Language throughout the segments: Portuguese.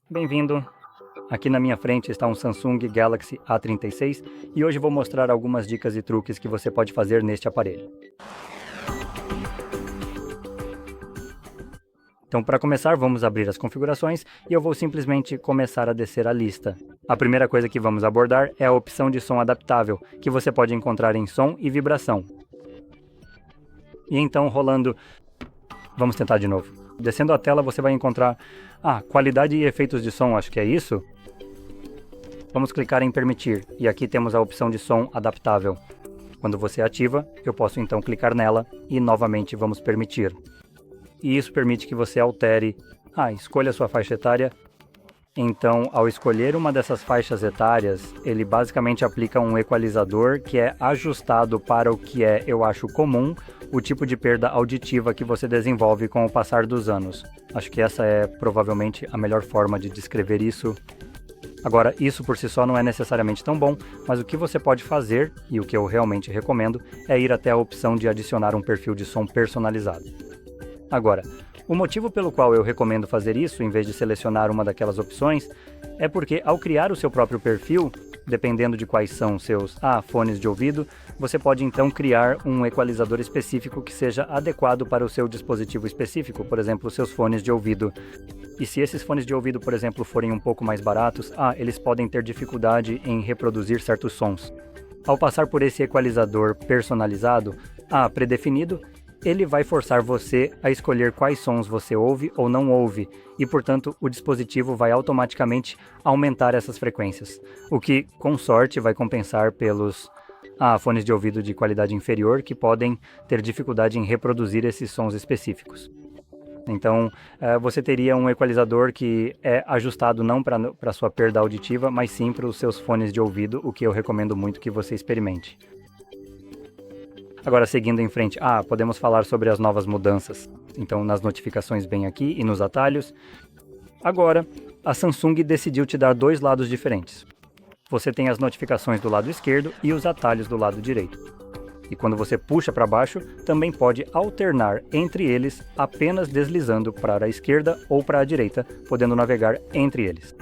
Bem-vindo! Aqui na minha frente está um Samsung Galaxy A36 e hoje vou mostrar algumas dicas e truques que você pode fazer neste aparelho. Então, para começar, vamos abrir as configurações e eu vou simplesmente começar a descer a lista. A primeira coisa que vamos abordar é a opção de som adaptável, que você pode encontrar em som e vibração. E então, rolando... Vamos tentar de novo. Descendo a tela, você vai encontrar... qualidade e efeitos de som, acho que é isso. Vamos clicar em permitir, e aqui temos a opção de som adaptável. Quando você ativa, eu posso então clicar nela e novamente vamos permitir. E isso permite que você altere, escolha a sua faixa etária. Então, ao escolher uma dessas faixas etárias, ele basicamente aplica um equalizador que é ajustado para o que é, eu acho, comum, o tipo de perda auditiva que você desenvolve com o passar dos anos. Acho que essa é provavelmente a melhor forma de descrever isso. Agora, isso por si só não é necessariamente tão bom, mas o que você pode fazer, e o que eu realmente recomendo, é ir até a opção de adicionar um perfil de som personalizado. Agora, o motivo pelo qual eu recomendo fazer isso, em vez de selecionar uma daquelas opções, é porque ao criar o seu próprio perfil, dependendo de quais são seus fones de ouvido, você pode então criar um equalizador específico que seja adequado para o seu dispositivo específico, por exemplo, os seus fones de ouvido. E se esses fones de ouvido, por exemplo, forem um pouco mais baratos, eles podem ter dificuldade em reproduzir certos sons. Ao passar por esse equalizador personalizado, predefinido, ele vai forçar você a escolher quais sons você ouve ou não ouve, e portanto o dispositivo vai automaticamente aumentar essas frequências, o que, com sorte, vai compensar pelos fones de ouvido de qualidade inferior que podem ter dificuldade em reproduzir esses sons específicos. Então, você teria um equalizador que é ajustado não para sua perda auditiva, mas sim para os seus fones de ouvido, o que eu recomendo muito que você experimente. Agora, seguindo em frente, podemos falar sobre as novas mudanças. Então, nas notificações bem aqui e nos atalhos. Agora, a Samsung decidiu te dar dois lados diferentes. Você tem as notificações do lado esquerdo e os atalhos do lado direito. E quando você puxa para baixo, também pode alternar entre eles apenas deslizando para a esquerda ou para a direita, podendo navegar entre eles.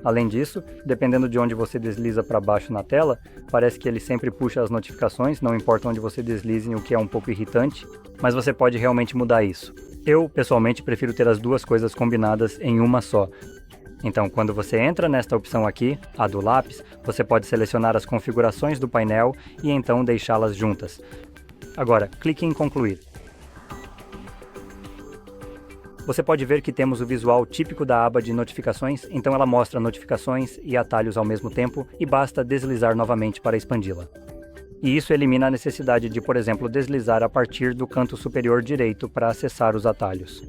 Além disso, dependendo de onde você desliza para baixo na tela, parece que ele sempre puxa as notificações, não importa onde você deslize, o que é um pouco irritante, mas você pode realmente mudar isso. Eu, pessoalmente, prefiro ter as duas coisas combinadas em uma só. Então, quando você entra nesta opção aqui, a do lápis, você pode selecionar as configurações do painel e então deixá-las juntas. Agora, clique em concluir. Você pode ver que temos o visual típico da aba de notificações, então ela mostra notificações e atalhos ao mesmo tempo e basta deslizar novamente para expandi-la. E isso elimina a necessidade de, por exemplo, deslizar a partir do canto superior direito para acessar os atalhos.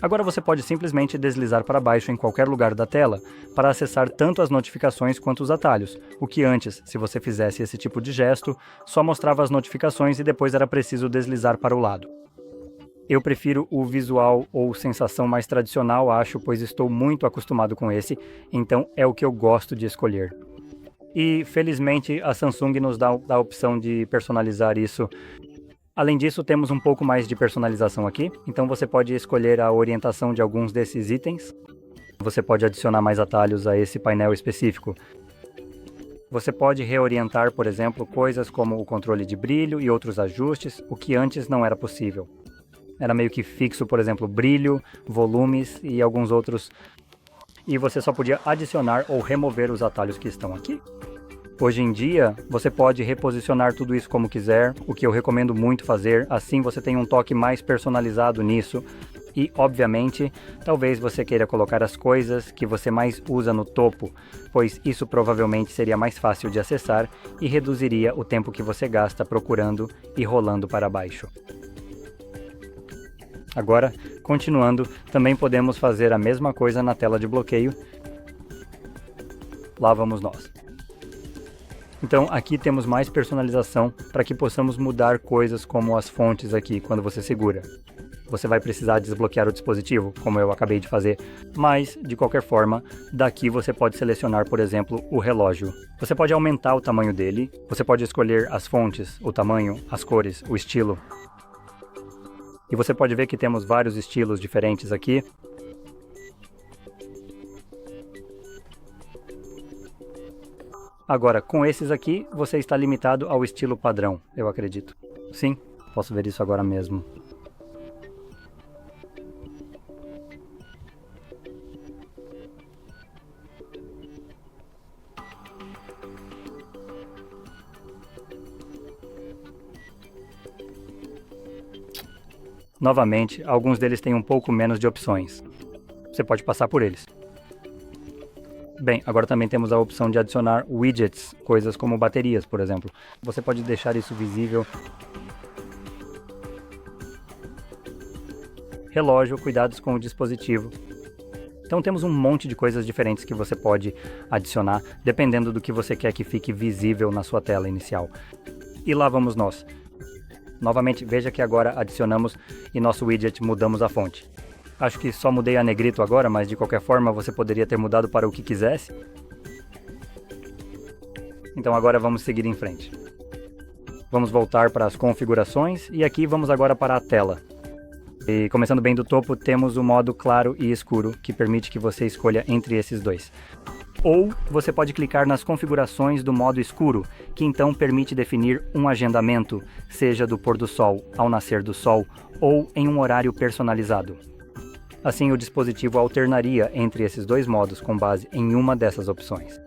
Agora você pode simplesmente deslizar para baixo em qualquer lugar da tela para acessar tanto as notificações quanto os atalhos, o que antes, se você fizesse esse tipo de gesto, só mostrava as notificações e depois era preciso deslizar para o lado. Eu prefiro o visual ou sensação mais tradicional, acho, pois estou muito acostumado com esse, então é o que eu gosto de escolher. E, felizmente, a Samsung nos dá a opção de personalizar isso. Além disso, temos um pouco mais de personalização aqui, então você pode escolher a orientação de alguns desses itens. Você pode adicionar mais atalhos a esse painel específico. Você pode reorientar, por exemplo, coisas como o controle de brilho e outros ajustes, o que antes não era possível. Era meio que fixo, por exemplo, brilho, volumes e alguns outros. E você só podia adicionar ou remover os atalhos que estão aqui. Hoje em dia, você pode reposicionar tudo isso como quiser, o que eu recomendo muito fazer, assim você tem um toque mais personalizado nisso. E, obviamente, talvez você queira colocar as coisas que você mais usa no topo, pois isso provavelmente seria mais fácil de acessar e reduziria o tempo que você gasta procurando e rolando para baixo. Agora, continuando, também podemos fazer a mesma coisa na tela de bloqueio. Lá vamos nós. Então, aqui temos mais personalização para que possamos mudar coisas como as fontes aqui, quando você segura. Você vai precisar desbloquear o dispositivo, como eu acabei de fazer, mas, de qualquer forma, daqui você pode selecionar, por exemplo, o relógio. Você pode aumentar o tamanho dele, você pode escolher as fontes, o tamanho, as cores, o estilo. E você pode ver que temos vários estilos diferentes aqui. Agora, com esses aqui, você está limitado ao estilo padrão, eu acredito. Sim, posso ver isso agora mesmo. Novamente, alguns deles têm um pouco menos de opções. Você pode passar por eles. Bem, agora também temos a opção de adicionar widgets, coisas como baterias, por exemplo. Você pode deixar isso visível. Relógio, cuidados com o dispositivo. Então temos um monte de coisas diferentes que você pode adicionar, dependendo do que você quer que fique visível na sua tela inicial. E lá vamos nós. Novamente, veja que agora adicionamos e nosso widget mudamos a fonte. Acho que só mudei a negrito agora, mas de qualquer forma você poderia ter mudado para o que quisesse. Então agora vamos seguir em frente. Vamos voltar para as configurações e aqui vamos agora para a tela. E começando bem do topo, temos o modo claro e escuro, que permite que você escolha entre esses dois. Ou você pode clicar nas configurações do modo escuro, que então permite definir um agendamento, seja do pôr do sol, ao nascer do sol, ou em um horário personalizado. Assim, o dispositivo alternaria entre esses dois modos com base em uma dessas opções.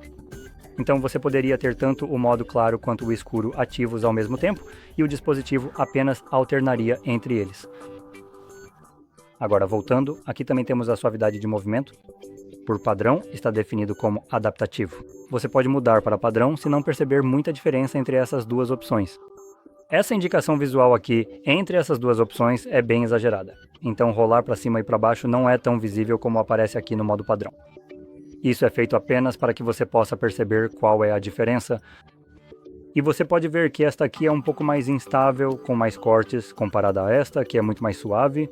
Então você poderia ter tanto o modo claro quanto o escuro ativos ao mesmo tempo, e o dispositivo apenas alternaria entre eles. Agora voltando, aqui também temos a suavidade de movimento. Por padrão, está definido como adaptativo. Você pode mudar para padrão se não perceber muita diferença entre essas duas opções. Essa indicação visual aqui, entre essas duas opções, é bem exagerada. Então rolar para cima e para baixo não é tão visível como aparece aqui no modo padrão. Isso é feito apenas para que você possa perceber qual é a diferença. E você pode ver que esta aqui é um pouco mais instável, com mais cortes, comparada a esta, que é muito mais suave.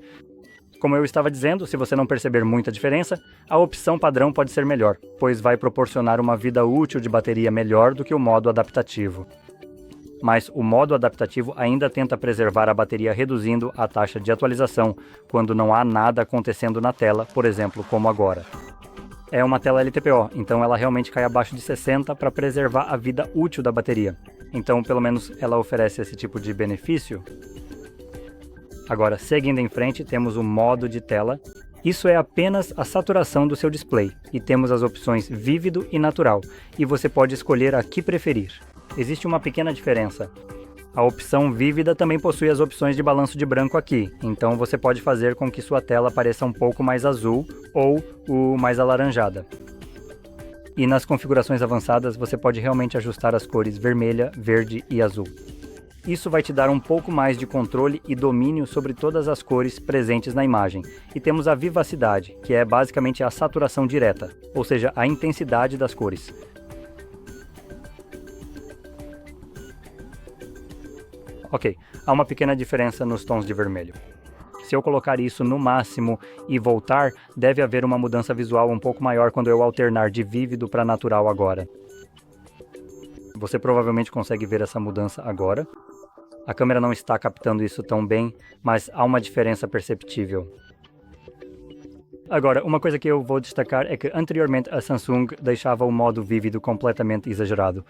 Como eu estava dizendo, se você não perceber muita diferença, a opção padrão pode ser melhor, pois vai proporcionar uma vida útil de bateria melhor do que o modo adaptativo. Mas o modo adaptativo ainda tenta preservar a bateria reduzindo a taxa de atualização quando não há nada acontecendo na tela, por exemplo, como agora. É uma tela LTPO, então ela realmente cai abaixo de 60 para preservar a vida útil da bateria. Então, pelo menos, ela oferece esse tipo de benefício. Agora, seguindo em frente, temos o modo de tela. Isso é apenas a saturação do seu display, e temos as opções vívido e natural, e você pode escolher a que preferir. Existe uma pequena diferença. A opção vívida também possui as opções de balanço de branco aqui, então você pode fazer com que sua tela pareça um pouco mais azul ou mais alaranjada. E nas configurações avançadas você pode realmente ajustar as cores vermelha, verde e azul. Isso vai te dar um pouco mais de controle e domínio sobre todas as cores presentes na imagem. E temos a vivacidade, que é basicamente a saturação direta, ou seja, a intensidade das cores. Ok, há uma pequena diferença nos tons de vermelho. Se eu colocar isso no máximo e voltar, deve haver uma mudança visual um pouco maior quando eu alternar de vívido para natural agora. Você provavelmente consegue ver essa mudança agora. A câmera não está captando isso tão bem, mas há uma diferença perceptível. Agora, uma coisa que eu vou destacar é que anteriormente a Samsung deixava o modo vívido completamente exagerado.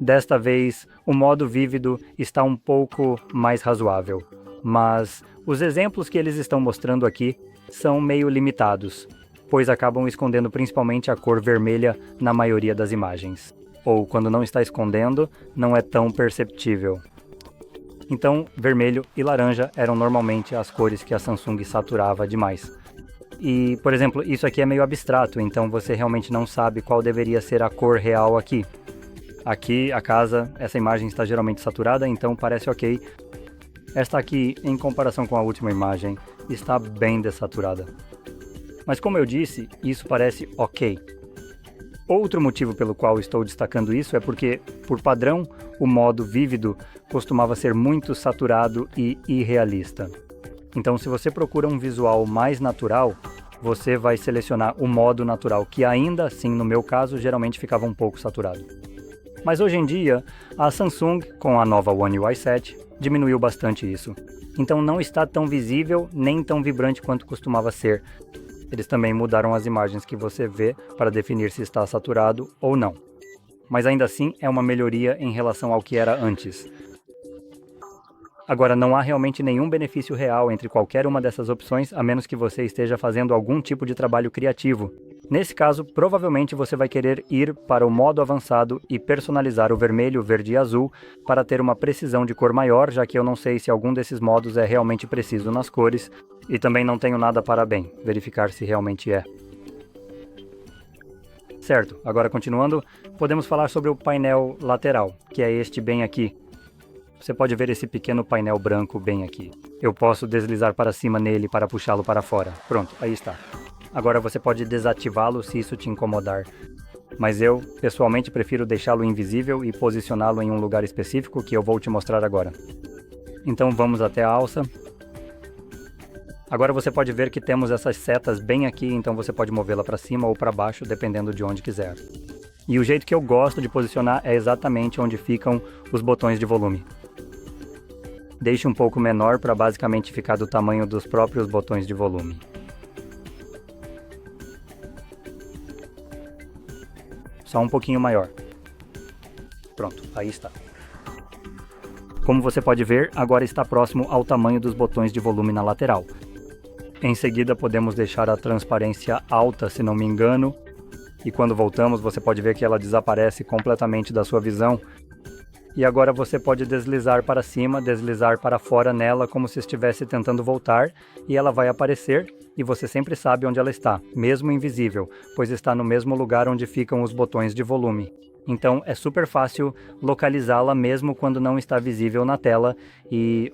Desta vez, o modo vívido está um pouco mais razoável, mas os exemplos que eles estão mostrando aqui são meio limitados, pois acabam escondendo principalmente a cor vermelha na maioria das imagens. Ou, quando não está escondendo, não é tão perceptível. Então, vermelho e laranja eram normalmente as cores que a Samsung saturava demais. E, por exemplo, isso aqui é meio abstrato, então você realmente não sabe qual deveria ser a cor real aqui. Aqui, a casa, essa imagem está geralmente saturada, então parece ok. Esta aqui, em comparação com a última imagem, está bem desaturada. Mas como eu disse, isso parece ok. Outro motivo pelo qual estou destacando isso é porque, por padrão, o modo vívido costumava ser muito saturado e irrealista. Então, se você procura um visual mais natural, você vai selecionar o modo natural, que ainda assim, no meu caso, geralmente ficava um pouco saturado. Mas hoje em dia, a Samsung, com a nova One UI 7, diminuiu bastante isso. Então não está tão visível nem tão vibrante quanto costumava ser. Eles também mudaram as imagens que você vê para definir se está saturado ou não. mas ainda assim é uma melhoria em relação ao que era antes. Agora, não há realmente nenhum benefício real entre qualquer uma dessas opções, a menos que você esteja fazendo algum tipo de trabalho criativo. Nesse caso, provavelmente você vai querer ir para o modo avançado e personalizar o vermelho, verde e azul para ter uma precisão de cor maior, já que eu não sei se algum desses modos é realmente preciso nas cores, e também não tenho nada para verificar se realmente é. Certo, agora continuando, podemos falar sobre o painel lateral, que é este bem aqui. Você pode ver esse pequeno painel branco bem aqui. Eu posso deslizar para cima nele para puxá-lo para fora. Pronto, aí está. Agora você pode desativá-lo se isso te incomodar. Mas eu, pessoalmente, prefiro deixá-lo invisível e posicioná-lo em um lugar específico que eu vou te mostrar agora. Então vamos até a alça. Agora você pode ver que temos essas setas bem aqui, então você pode movê-la para cima ou para baixo, dependendo de onde quiser. E o jeito que eu gosto de posicionar é exatamente onde ficam os botões de volume. Deixe um pouco menor para basicamente ficar do tamanho dos próprios botões de volume. Só um pouquinho maior. Pronto, aí está. Como você pode ver, agora está próximo ao tamanho dos botões de volume na lateral. Em seguida podemos deixar a transparência alta, se não me engano, e quando voltamos você pode ver que ela desaparece completamente da sua visão. E agora você pode deslizar para cima, deslizar para fora nela como se estivesse tentando voltar, e ela vai aparecer, e você sempre sabe onde ela está, mesmo invisível, pois está no mesmo lugar onde ficam os botões de volume. Então é super fácil localizá-la mesmo quando não está visível na tela e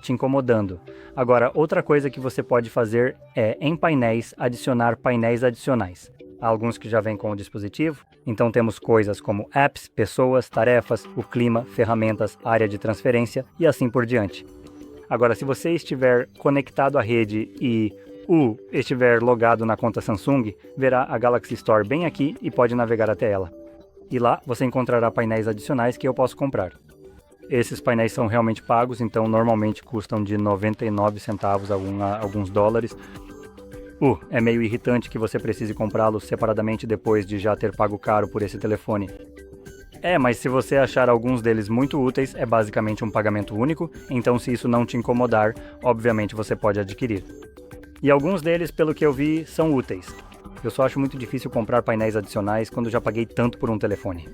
te incomodando. Agora, outra coisa que você pode fazer é, em painéis, adicionar painéis adicionais. Há alguns que já vêm com o dispositivo, então temos coisas como apps, pessoas, tarefas, o clima, ferramentas, área de transferência e assim por diante. Agora, se você estiver conectado à rede e estiver logado na conta Samsung, verá a Galaxy Store bem aqui e pode navegar até ela. E lá você encontrará painéis adicionais que eu posso comprar. Esses painéis são realmente pagos, então normalmente custam de 99 centavos a alguns dólares. É meio irritante que você precise comprá-los separadamente depois de já ter pago caro por esse telefone. Mas se você achar alguns deles muito úteis, é basicamente um pagamento único, então se isso não te incomodar, obviamente você pode adquirir. E alguns deles, pelo que eu vi, são úteis. Eu só acho muito difícil comprar painéis adicionais quando já paguei tanto por um telefone.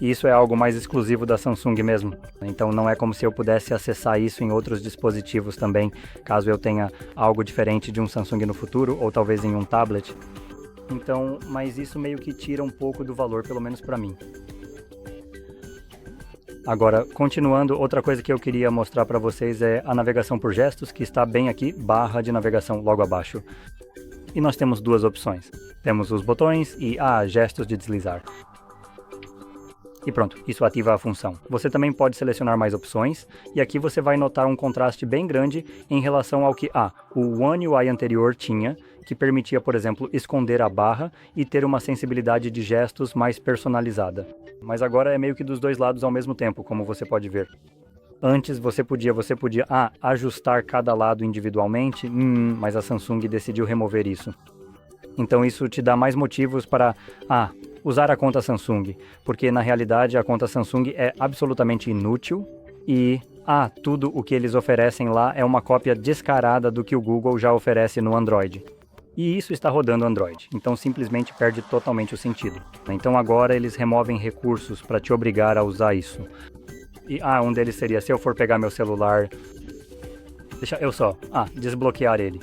E isso é algo mais exclusivo da Samsung mesmo. Então não é como se eu pudesse acessar isso em outros dispositivos também, caso eu tenha algo diferente de um Samsung no futuro, ou talvez em um tablet. Então, mas isso meio que tira um pouco do valor, pelo menos para mim. Agora, continuando, outra coisa que eu queria mostrar para vocês é a navegação por gestos, que está bem aqui, barra de navegação logo abaixo. E nós temos duas opções. Temos os botões e gestos de deslizar. E pronto, isso ativa a função. Você também pode selecionar mais opções, e aqui você vai notar um contraste bem grande em relação ao que o One UI anterior tinha, que permitia, por exemplo, esconder a barra e ter uma sensibilidade de gestos mais personalizada. Mas agora é meio que dos dois lados ao mesmo tempo, como você pode ver. Antes você podia ajustar cada lado individualmente, mas a Samsung decidiu remover isso. Então isso te dá mais motivos para usar a conta Samsung, porque na realidade a conta Samsung é absolutamente inútil e tudo o que eles oferecem lá é uma cópia descarada do que o Google já oferece no Android. E isso está rodando Android, então simplesmente perde totalmente o sentido. Então agora eles removem recursos para te obrigar a usar isso. E um deles seria, se eu for pegar meu celular, desbloquear ele.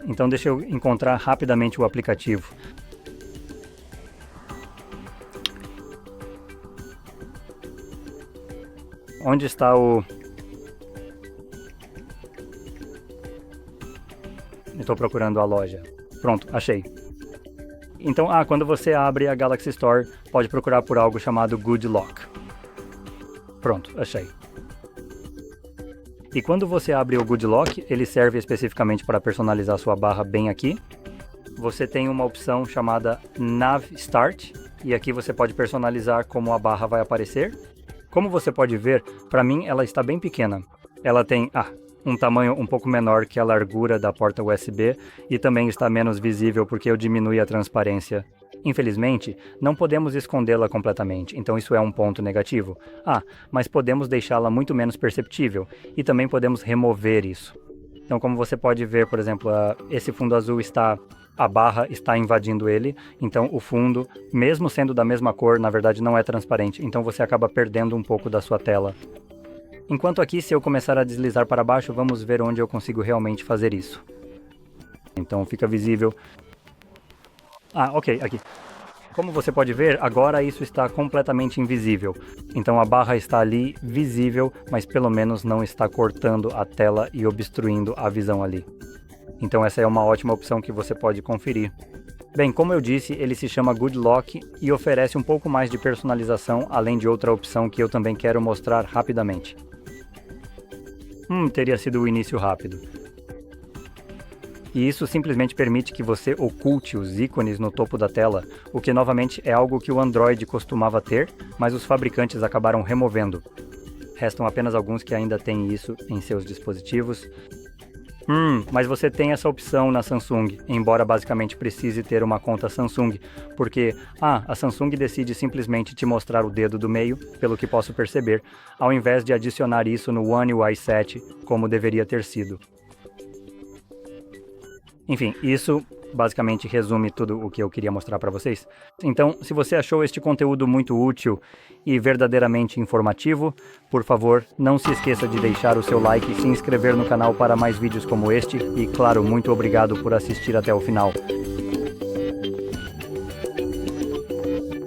Então deixa eu encontrar rapidamente o aplicativo. Onde está o... Estou procurando a loja. Pronto, achei. Então, quando você abre a Galaxy Store, pode procurar por algo chamado Good Lock. Pronto, achei. E quando você abre o Good Lock, ele serve especificamente para personalizar sua barra bem aqui. Você tem uma opção chamada Nav Start, e aqui você pode personalizar como a barra vai aparecer. Como você pode ver, para mim ela está bem pequena. Ela tem um tamanho um pouco menor que a largura da porta USB e também está menos visível porque eu diminui a transparência. Infelizmente, não podemos escondê-la completamente, então isso é um ponto negativo. Mas podemos deixá-la muito menos perceptível, e também podemos remover isso. Então, como você pode ver, por exemplo, esse fundo azul a barra está invadindo ele, então o fundo, mesmo sendo da mesma cor, na verdade não é transparente, então você acaba perdendo um pouco da sua tela. Enquanto aqui, se eu começar a deslizar para baixo, vamos ver onde eu consigo realmente fazer isso. Então fica visível. Ok, aqui. Como você pode ver, agora isso está completamente invisível. Então a barra está ali, visível, mas pelo menos não está cortando a tela e obstruindo a visão ali. Então essa é uma ótima opção que você pode conferir. Bem, como eu disse, ele se chama Good Lock e oferece um pouco mais de personalização, além de outra opção que eu também quero mostrar rapidamente. Teria sido o início rápido. E isso simplesmente permite que você oculte os ícones no topo da tela, o que novamente é algo que o Android costumava ter, mas os fabricantes acabaram removendo. Restam apenas alguns que ainda têm isso em seus dispositivos. Mas você tem essa opção na Samsung, embora basicamente precise ter uma conta Samsung, porque a Samsung decide simplesmente te mostrar o dedo do meio, pelo que posso perceber, ao invés de adicionar isso no One UI 7, como deveria ter sido. Enfim, isso basicamente resume tudo o que eu queria mostrar para vocês. Então, se você achou este conteúdo muito útil e verdadeiramente informativo, por favor, não se esqueça de deixar o seu like e se inscrever no canal para mais vídeos como este. E, claro, muito obrigado por assistir até o final.